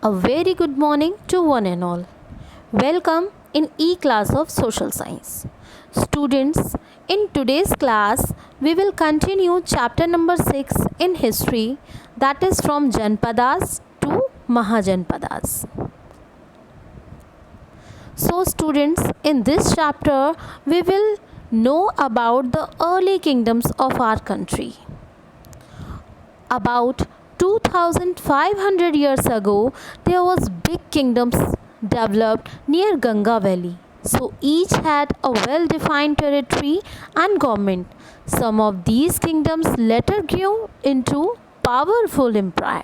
A very good morning to one and all. Welcome in E-class of Social Science. Students, in today's class, we will continue chapter number 6 in history, that is from Janpadas to Mahajanpadas. So students, in this chapter, we will know about the early kingdoms of our country. About 2500 years ago, there was big kingdoms developed near Ganga Valley. So each had a well-defined territory and government. Some of these kingdoms later grew into powerful empire.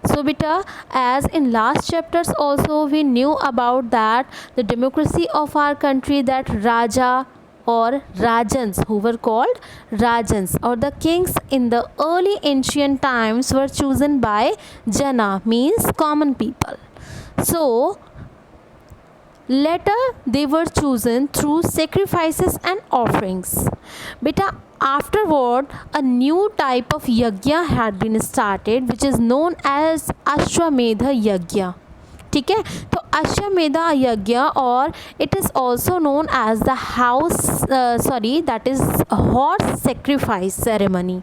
So beta, as in last chapters also we knew about that the democracy of our country, that Raja or Rajans, who were called Rajans, or the kings in the early ancient times, were chosen by Jana, means common people. So later they were chosen through sacrifices and offerings. Beta, afterward a new type of yajna had been started, which is known as Ashwamedha Yajna. ठीक है, तो अश्वमेधा यज्ञ, और it is also known as the that is horse sacrifice ceremony.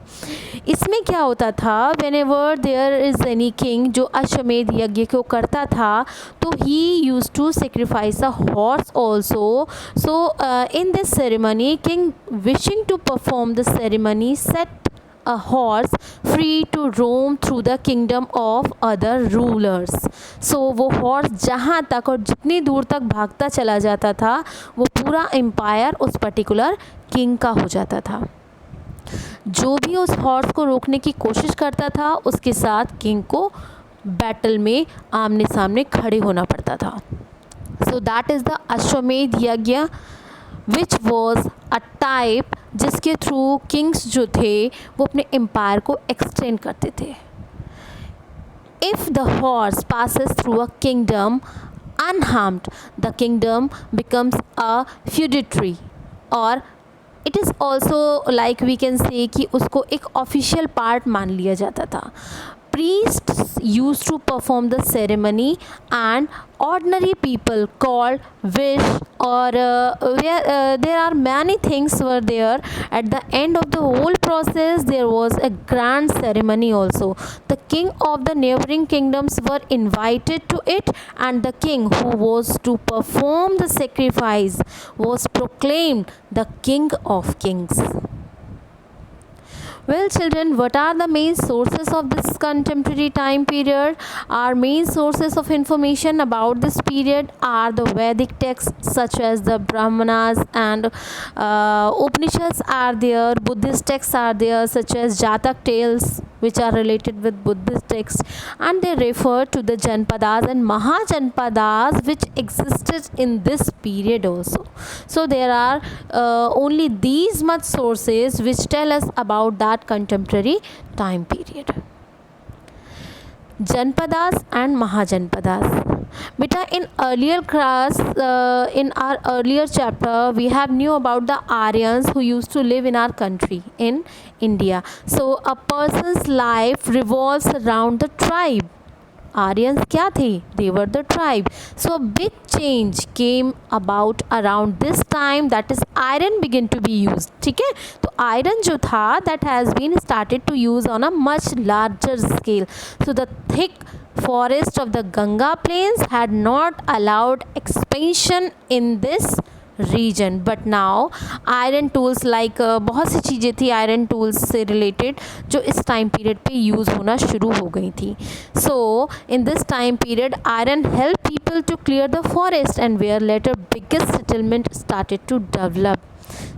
इसमें क्या होता था, whenever there is any king जो अश्वमेध यज्ञ को करता था, तो he use to sacrifice a horse also. So in this ceremony, king wishing to perform the ceremony set a horse free to roam through the kingdom of other rulers. So वो horse जहाँ तक और जितनी दूर तक भागता चला जाता था, वो पूरा एम्पायर उस पर्टिकुलर किंग का हो जाता था. जो भी उस हॉर्स को रोकने की कोशिश करता था, उसके साथ किंग को बैटल में आमने सामने खड़े होना पड़ता था. So that is the Ashvamedh yagya, which was a type जिसके थ्रू किंग्स जो थे वो अपने एम्पायर को एक्सटेंड करते थे. If the horse passes through a kingdom unharmed, the kingdom becomes a feudatory, और it is also like we can say कि उसको एक ऑफिशियल पार्ट मान लिया जाता था. Priests used to perform the ceremony, and ordinary people called wish, or there are many things were there. At the end of the whole process, there was a grand ceremony also. The king of the neighboring kingdoms were invited to it, and the king who was to perform the sacrifice was proclaimed the king of kings. Well children, what are the main sources of this contemporary time period? Our main sources of information about this period are the Vedic texts such as the Brahmanas, and Upanishads are there. Buddhist texts are there such as Jatak tales, which are related with Buddhist texts, and they refer to the Janpadas and Mahajanpadas which existed in this period also. So there are only these much sources which tell us about that contemporary time period. Janpadas and Mahajanpadas. Beta, in earlier class, in our earlier chapter, we have knew about the Aryans who used to live in our country, in India. So a person's life revolves around the tribe. Aryans क्या थे? They were the tribe. So a big change came about around this time, that is iron began to be used. ठीक है, तो iron जो था that has been started to use on a much larger scale. So the thick forest of the Ganga plains had not allowed expansion in this region, but now iron tools like बहुत सी चीज़ें थी iron tools से related जो इस time period पे use होना शुरू हो गई थी. So in this time period iron help people to clear the forest, and where later biggest settlement started to develop.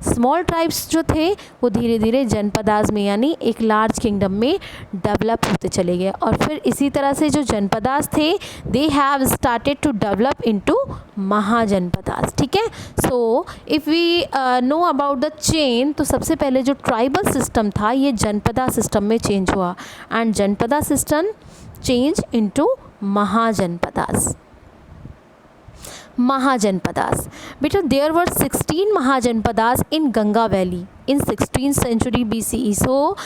Small tribes जो थे वो धीरे धीरे जनपदास में, यानी एक लार्ज किंगडम में डेवलप होते चले गए, और फिर इसी तरह से जो जनपदास थे they have started to develop into mahajanapadas. ठीक है, so if we know about the chain, तो सबसे पहले जो ट्राइबल सिस्टम था ये जनपदा सिस्टम में चेंज हुआ, and janapada system change into mahajanapadas. Mahajanpadas. Beta, there were 16 Mahajanpadas in Ganga Valley in 16th century BCE. So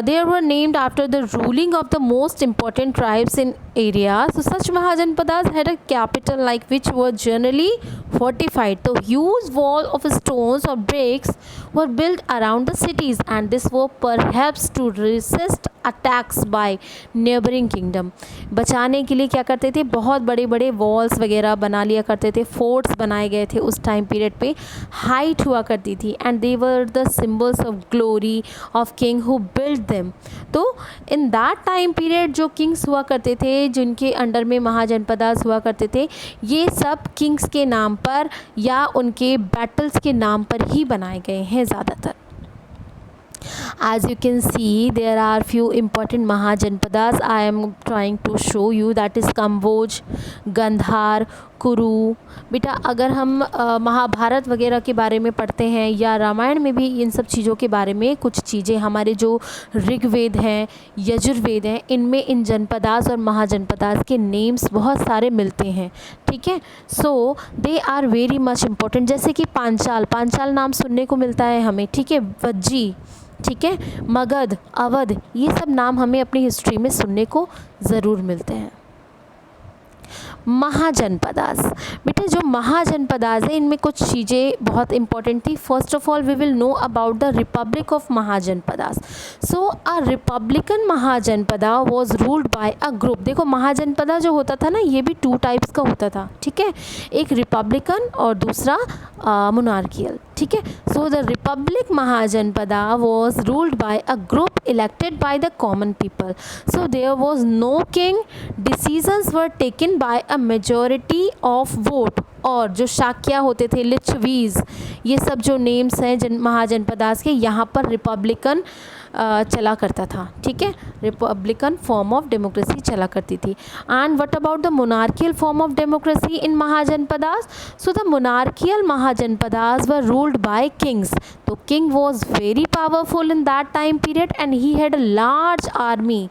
they were named after the ruling of the most important tribes in area. So such Mahajanpadas had a capital like which were generally fortified. So huge wall of stones or bricks were built around the cities, and this were perhaps to resist attacks by neighbouring kingdom. बचाने के लिए क्या करते थे, बहुत बड़े बड़े walls वगैरह बना लिया करते थे, फोर्ट्स बनाए गए थे उस टाइम पीरियड पे, हाइट हुआ करती थी, and they were the symbols of glory of king who build them. तो इन दैट टाइम पीरियड जो किंग्स हुआ करते थे, जिनके अंडर में महाजनपदास हुआ करते थे, ये सब किंग्स के नाम पर या उनके बैटल्स के नाम पर ही बनाए गए हैं ज़्यादातर. As you can see, there are few important Mahajanpadas I am trying to show you, that is Kamboj, Gandhar, कुरु. बेटा अगर हम महाभारत वगैरह के बारे में पढ़ते हैं या रामायण में भी इन सब चीज़ों के बारे में कुछ चीज़ें, हमारे जो ऋग्वेद हैं, यजुर्वेद हैं, इनमें इन जनपदास और महाजनपदास के नेम्स बहुत सारे मिलते हैं. ठीक है, so they are very much important. जैसे कि पांचाल, पांचाल नाम सुनने को मिलता है हमें. ठीक है, वज्जी, ठीक है, मगध, अवध, ये सब नाम हमें अपनी हिस्ट्री में सुनने को ज़रूर मिलते हैं. महाजनपदास, बेटा जो महाजनपदास है इनमें कुछ चीज़ें बहुत इंपॉर्टेंट थी. First of all we will know about the republic of mahajanapadas. So a republican mahajanapada was ruled by a group. देखो महाजनपदा जो होता था ना, ये भी 2 टाइप्स का होता था. ठीक है, एक रिपब्लिकन और दूसरा मोनार्कियल. ठीक है, so the republic mahajanapada was ruled by a group elected by the common people. So there was no king, decisions were taken by a majority of vote. और जो शाक्या होते थे, लिच्छवीज, ये सब जो नेम्स हैं महाजनपदास के, यहाँ पर रिपब्लिकन चला करता था. ठीक है, रिपब्लिकन फॉर्म ऑफ डेमोक्रेसी चला करती थी. And what about the monarchial form of democracy in mahajanapadas? So the monarchial mahajanapadas were ruled by kings. तो king was very powerful in that time period and he had a large army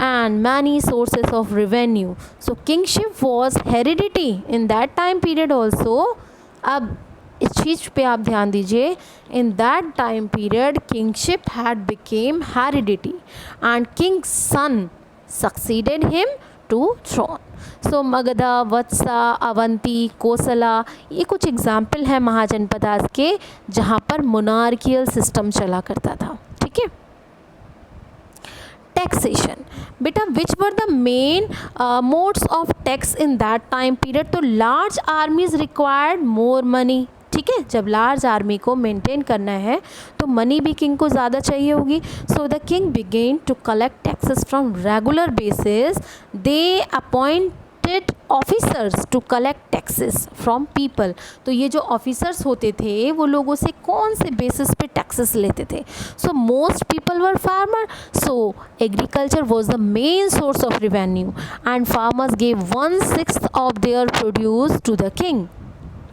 and many sources of revenue. So kingship was heredity in that time period also. अब इस चीज़ पे आप ध्यान दीजिए, in that time period kingship had become heredity and king son succeeded him to throne. So Magadha, Vatsa, Avanti, Kosala, ये कुछ example हैं महाजनपदास के जहाँ पर मोनार्कियल सिस्टम चला करता था. ठीक है, टैक्सेशन, बेटा which were the main modes of tax in that time period? तो large armies required more money. ठीक है, जब लार्ज आर्मी को मेंटेन करना है तो मनी भी किंग को ज़्यादा चाहिए होगी. So the king began to collect taxes from regular basis. They appointed officers to collect taxes from people. तो ये जो ऑफिसर्स होते थे वो लोगों से कौन से बेसिस पे टैक्सेस लेते थे? So most people were farmer. So agriculture was the main source of revenue and farmers gave 1/6 of their produce to the king.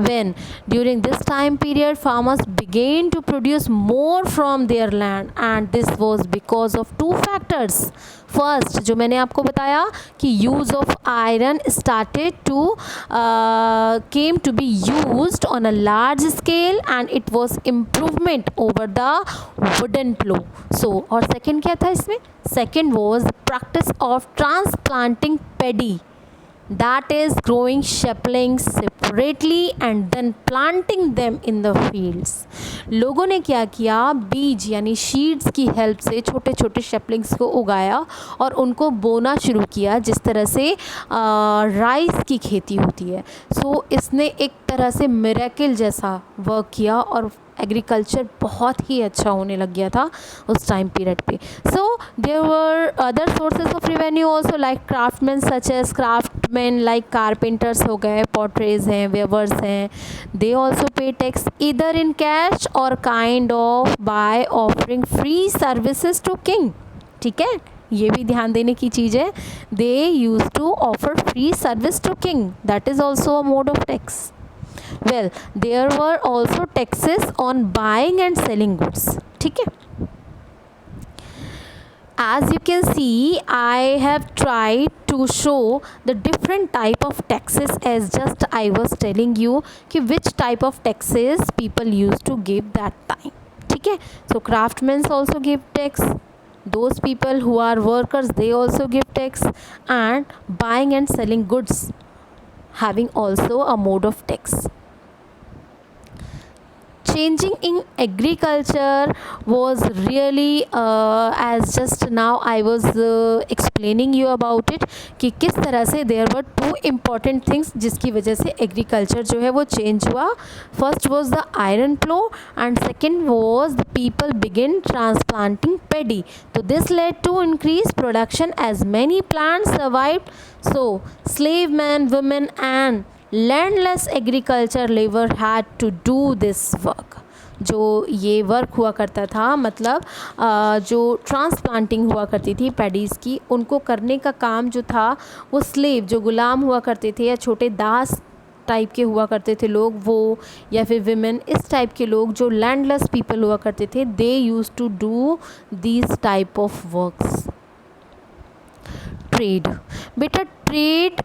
When during this time period farmers began to produce more from their land, and this was because of 2 factors. First, जो मैंने आपको बताया कि use of iron started to came to be used on a large scale and it was improvement over the wooden plow. So और second क्या था इसमें? Second was practice of transplanting paddy, that is growing saplings separately and then planting them in the fields. लोगों ने क्या किया, बीज यानी शीड्स की हेल्प से छोटे छोटे सेपलिंग्स को उगाया और उनको बोना शुरू किया, जिस तरह से राइस की खेती होती है. सो इसने एक तरह से मिरेकल जैसा वर्क किया और एग्रीकल्चर बहुत ही अच्छा होने लग गया था उस टाइम पीरियड पे. So there were other sources of revenue also like craftsman such as craftsman like carpenters हो गए, पॉटरेज हैं, वेवर्स हैं. They also pay tax either in cash or kind of by offering free services to king. ठीक है, ये भी ध्यान देने की चीज़ है. They use to offer free service to king, that is also a mode of tax. Well, there were also taxes on buying and selling goods. ठीक है, As you can see, I have tried to show the different type of taxes, as just I was telling you कि which type of taxes people used to give that time. ठीक है, so craftsmen also give tax, those people who are workers they also give tax, and buying and selling goods having also a mode of tax. Changing in agriculture was really as just now I was explaining you about it कि किस तरह से there were two important things जिसकी वजह से agriculture जो है वो change हुआ. First was the iron plow and second was the people begin transplanting paddy. So this led to increased production as many plants survived. So slave men, women and landless agriculture labour had to do this work. जो ये work हुआ करता था, मतलब जो transplanting हुआ करती थी पैडीज़ की, उनको करने का काम जो था वो स्लेव, जो गुलाम हुआ करते थे या छोटे दास टाइप के हुआ करते थे लोग, वो या फिर विमेन, इस टाइप के लोग जो लैंडलेस पीपल हुआ करते थे, they use to do these type of works. Trade, बेटा trade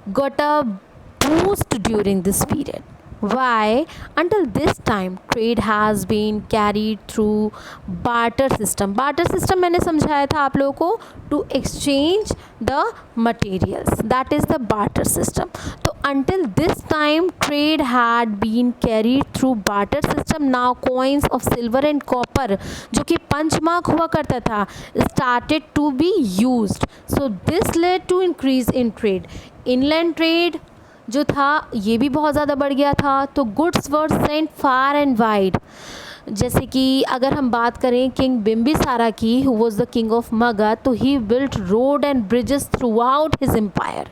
got a boost during this period. Why? Until this time trade has been carried through barter system. Barter system मैंने समझाया था आप लोगों को, to exchange the materials, that is the barter system. तो until this time trade had been carried through barter system. Now coins of silver and copper जो कि punch mark हुआ करता था started to be used. So this led to increase in trade. Inland trade जो था ये भी बहुत ज़्यादा बढ़ गया था. तो goods were sent far and wide. जैसे कि अगर हम बात करें किंग बिम्बिसारा की, who was the king of Magadha, तो he built road and bridges throughout his empire.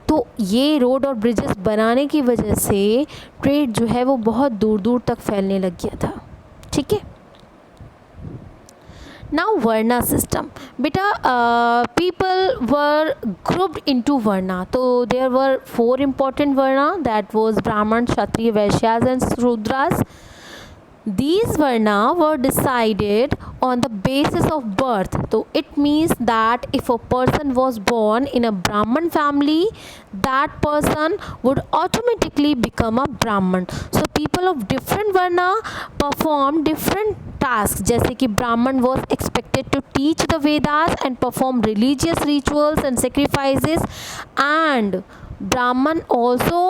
तो ये रोड और ब्रिजेस बनाने की वजह से ट्रेड जो है वो बहुत दूर दूर तक फैलने लग गया था. ठीक है. Now Varna system. Beta, people were grouped into Varna. So there were 4 important Varna, that was Brahman, Kshatriya, Vaishyas and Shudras. These Varna were decided on the basis of birth. So it means that if a person was born in a Brahman family, that person would automatically become a Brahman. So people of different Varna perform different tasks. जैसे कि Brahman was expected to teach the Vedas and perform religious rituals and sacrifices, and Brahman also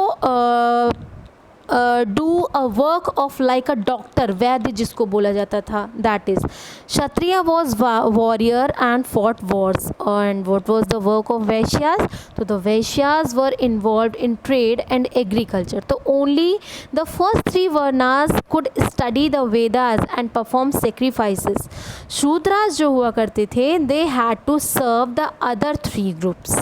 do a work of like a doctor, वैद्य जिसको बोला जाता था, that is. Kshatriya was warrior and fought wars. And what was the work of Vaishyas? So the Vaishyas were involved in trade and agriculture. So only the first 3 Varnas could study the Vedas and perform sacrifices. Shudras जो हुआ करते थे, they had to serve the other 3 groups.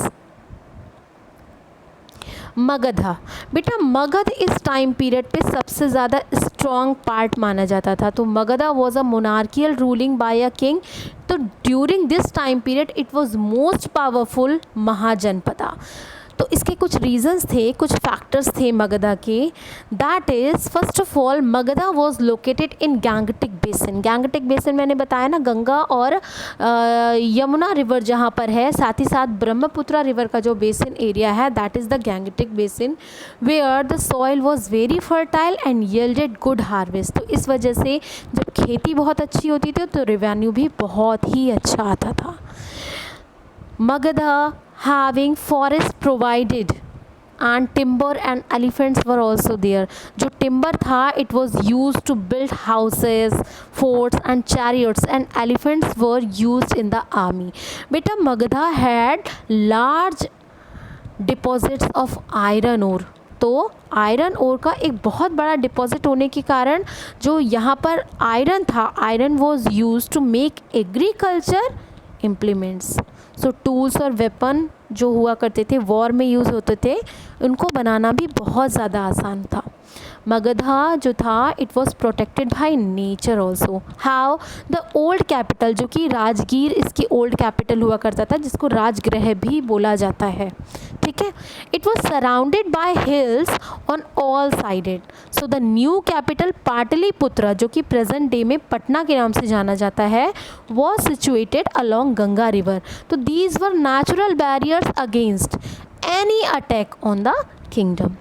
Magadha, बेटा मगध इस time period पे सबसे ज़्यादा strong part माना जाता था. तो Magadha was a monarchial ruling by a king. तो during this time period it was most powerful mahajanapada. तो इसके कुछ रीजंस थे, कुछ फैक्टर्स थे मगधा के. That is first of all Magadha was located in Gangetic basin. Gangetic basin मैंने बताया ना, गंगा और यमुना रिवर जहाँ पर है, साथ ही साथ ब्रह्मपुत्रा रिवर का जो बेसिन एरिया है, that is the Gangetic basin, where the soil was very fertile and yielded good harvest. तो इस वजह से जब खेती बहुत अच्छी होती थी तो रेवेन्यू भी बहुत ही अच्छा आता था. Magadha having forest provided and timber and elephants were also there. जो timber था it was used to build houses, forts and chariots, and elephants were used in the army. बेटा Magadha had large deposits of iron ore. तो iron ore का एक बहुत बड़ा deposit होने के कारण जो यहाँ पर आयरन था, iron was use to make agriculture implements. So tools और वेपन जो हुआ करते थे, वॉर में यूज़ होते थे, उनको बनाना भी बहुत ज़्यादा आसान था. मगधा जो था it was protected by nature also. How? The old capital, जो कि राजगीर इसकी ओल्ड कैपिटल हुआ करता था, जिसको राजगृह भी बोला जाता है. ठीक ठीक है. It was surrounded by hills on all sided. So the new capital Pataliputra, जो कि प्रेजेंट डे में पटना के नाम से जाना जाता है, was situated along Ganga river. तो these were natural barriers against any attack on the kingdom.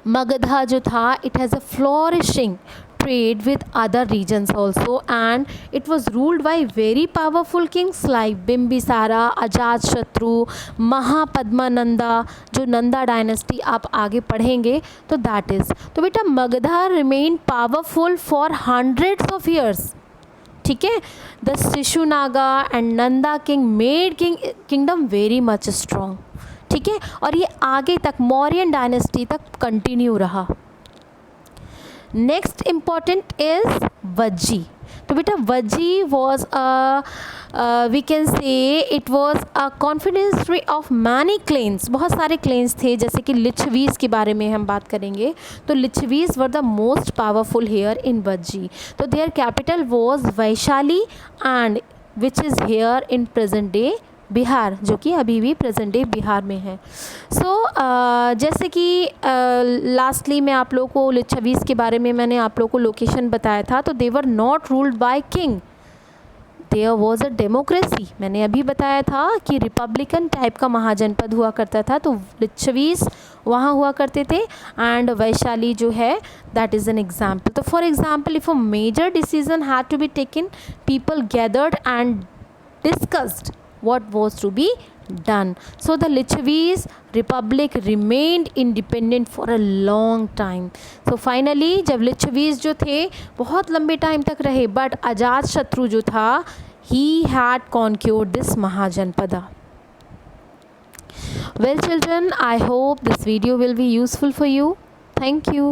Magadha जो था, it has a flourishing trade with other regions also, and it was ruled by very powerful kings like Bimbisara, Ajatashatru, Mahapadmananda. जो Nanda dynasty आप आगे पढ़ेंगे तो that is. तो बेटा Magadha remain powerful for hundreds of years. ठीक है. The Shishunaga and Nanda king made kingdom very much strong. ठीक है. और ये आगे तक मौर्यन डायनेस्टी तक कंटिन्यू रहा. Next important is Vajji. तो बेटा Vajji was we can say it was a confederacy of many clans. बहुत सारे क्लेन्स थे, जैसे कि लिच्छवीज के बारे में हम बात करेंगे. तो Licchavis were the most powerful here in Vajji. तो their capital was Vaishali and which is here in present day Bihar, जो कि अभी भी प्रेजेंट डे बिहार में है. सो जैसे कि लास्टली मैं आप लोगों को लिच्छवीज के बारे में मैंने आप लोगों को लोकेशन बताया था. तो they were not ruled by king, there was a democracy. मैंने अभी बताया था कि रिपब्लिकन टाइप का महाजनपद हुआ करता था. तो लिच्छवीज वहाँ हुआ करते थे. एंड वैशाली जो है दैट इज़ एन एग्जाम्पल. तो for example if a major decision had to be taken, people gathered and discussed what was to be done. So the Licchavis republic remained independent for a long time. So finally जब लिच्छवीज जो थे बहुत लंबे time तक रहे, but अजात शत्रु जो था he had conquered this Mahajanapada. Well children, I hope this video will be useful for you. Thank you.